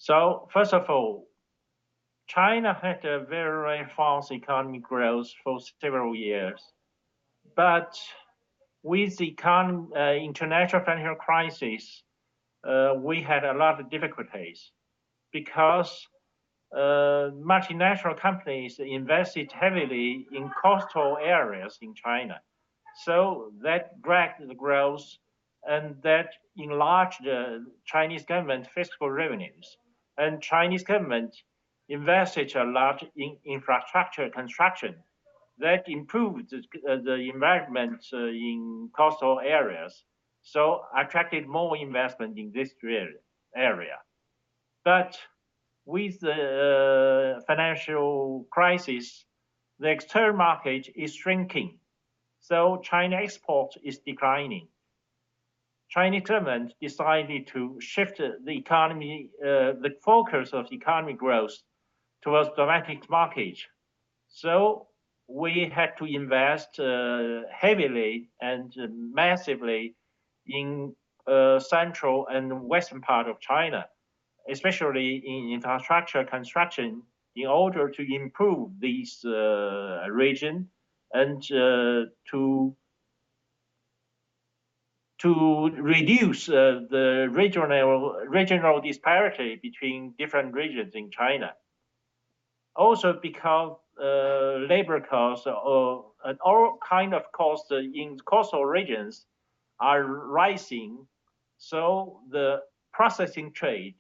So first of all, China had a very fast economic growth for several years, but with the international financial crisis, we had a lot of difficulties because multinational companies invested heavily in coastal areas in China. So that dragged the growth and that enlarged the Chinese government fiscal revenues. And Chinese government invested a lot in infrastructure construction that improved the environment in coastal areas, so attracted more investment in this area. But with the financial crisis, the external market is shrinking, so China export is declining. Chinese government decided to shift the economy, the focus of economic growth towards domestic market. So we had to invest heavily and massively in central and western part of China, especially in infrastructure construction, in order to improve this region and to reduce the regional disparity between different regions in China. Also because labor costs and all kind of costs in coastal regions are rising, so the processing trade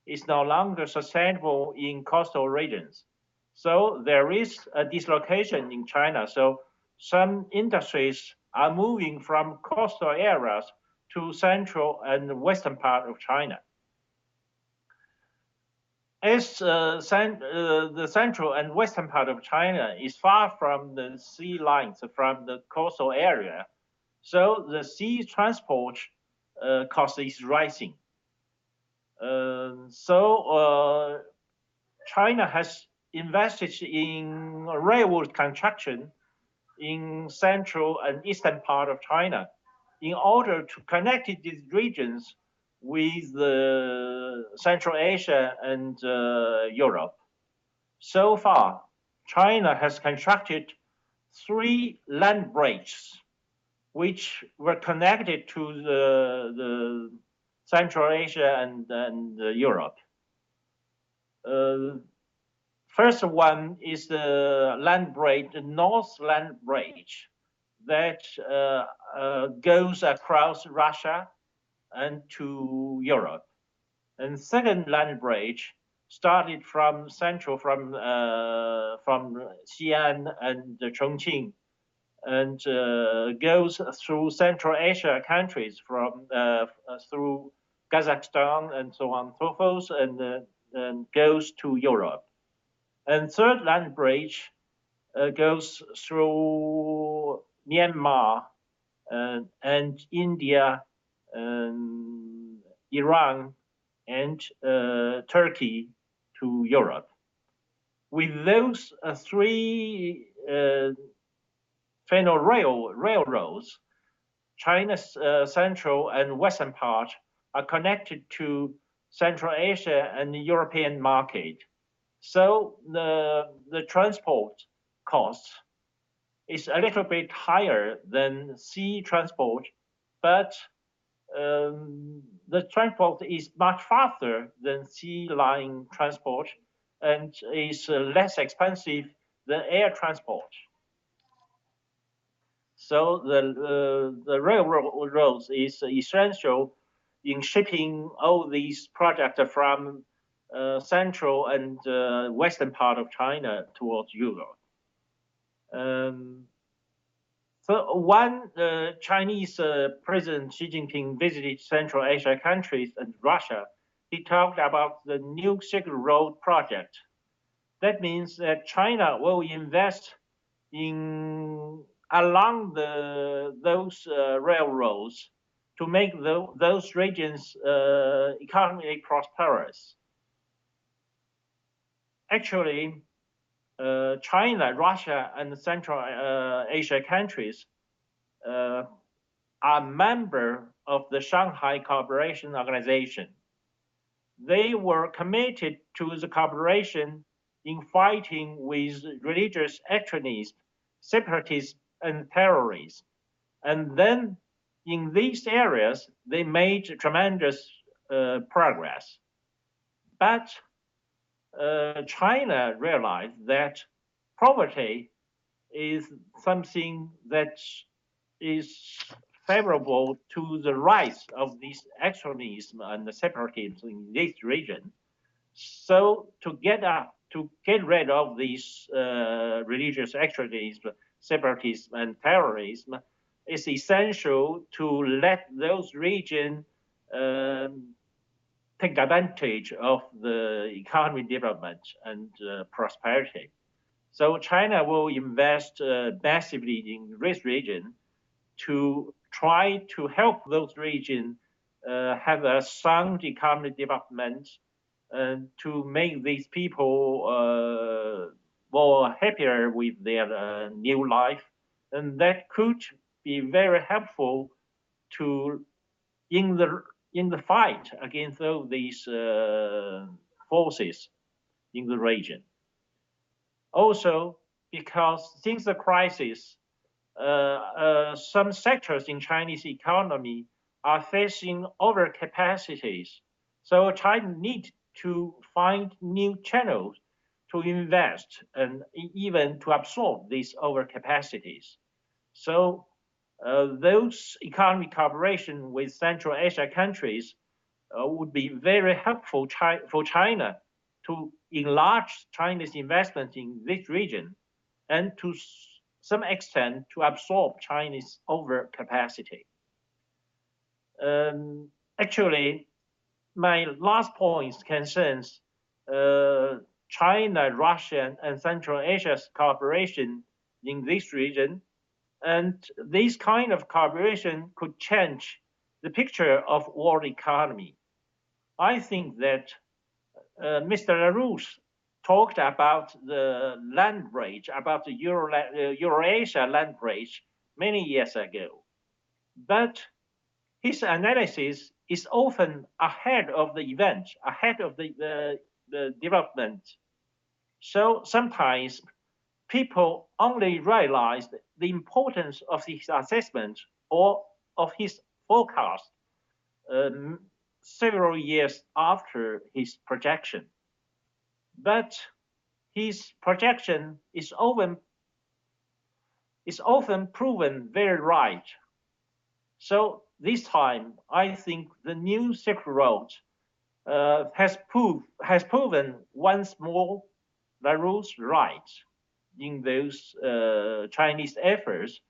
is no longer sustainable in coastal regions. So there is a dislocation in China. So some industries are moving from coastal areas to central and western part of China. As the central and western part of China is far from the sea lines, from the coastal area, so the sea transport cost is rising. China has invested in railroad construction in central and eastern part of China in order to connect these regions with Central Asia and Europe. So far, China has constructed 3 land bridges which were connected to the Central Asia and Europe. First one is the land bridge, the North Land Bridge, that goes across Russia and to Europe. And second land bridge started from central, from Xi'an and Chongqing, and goes through Central Asia countries through Kazakhstan and so on and so forth, and goes to Europe. And third land bridge goes through Myanmar and India, and Iran, and Turkey to Europe. With those 3 final railroads, China's central and western part are connected to Central Asia and the European market. So the transport cost is a little bit higher than sea transport, but the transport is much faster than sea line transport and is less expensive than air transport. So the railroads is essential in shipping all these products from central and western part of China towards Europe. So when Chinese President Xi Jinping visited Central Asia countries and Russia, he talked about the New Silk Road project. That means that China will invest in along those railroads to make those regions economically prosperous. Actually, China, Russia, and Central Asia countries are member of the Shanghai Cooperation Organization. They were committed to the cooperation in fighting with religious extremists, separatists, and terrorists. And then in these areas, they made tremendous progress. But China realized that poverty is something that is favorable to the rise of this extremism and separatism in this region. So to get rid of these religious extremism, separatism, and terrorism, it's essential to let those regions um, take advantage of the economic development and prosperity. So China will invest massively in this region to try to help those regions have a sound economic development and to make these people more happier with their new life. And that could be very helpful to in the in the fight against all these forces in the region. Also, because since the crisis, some sectors in Chinese economy are facing overcapacities. So China needs to find new channels to invest and even to absorb these overcapacities. So those economic cooperation with Central Asia countries would be very helpful for China to enlarge China's investment in this region and to some extent to absorb Chinese overcapacity. Actually, my last point concerns China, Russia, and Central Asia's cooperation in this region. And this kind of cooperation could change the picture of world economy. I think that Mr. LaRouche talked about the land bridge, about the Eurasia land bridge many years ago. But his analysis is often ahead of the event, ahead of the development. So sometimes people only realize the importance of his assessment or of his forecast um, several years after his projection. But his projection is often proven very right. So this time, I think the new Silk Road has proven once more LaRouche's right in those Chinese efforts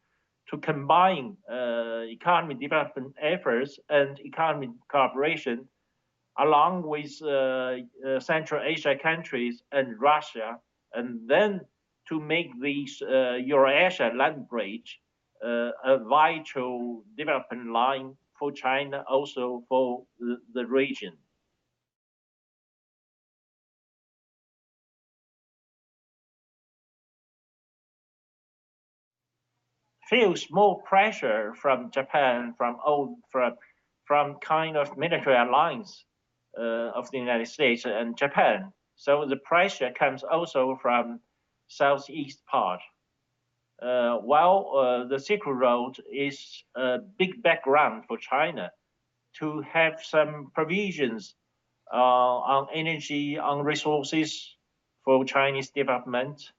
to combine economic development efforts and economic cooperation along with Central Asia countries and Russia, and then to make this Eurasia land bridge a vital development line for China, also for the region. Feels more pressure from Japan, from kind of military alliance of the United States and Japan. So the pressure comes also from southeast part. While the Silk Road is a big background for China to have some provisions on energy, on resources for Chinese development,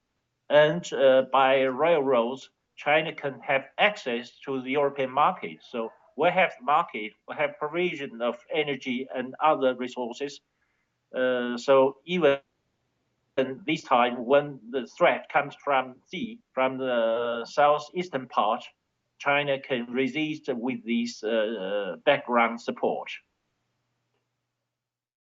and by railroads, China can have access to the European market. So we have market, we have provision of energy and other resources. So even this time, when the threat comes from sea, from the southeastern part, China can resist with this background support.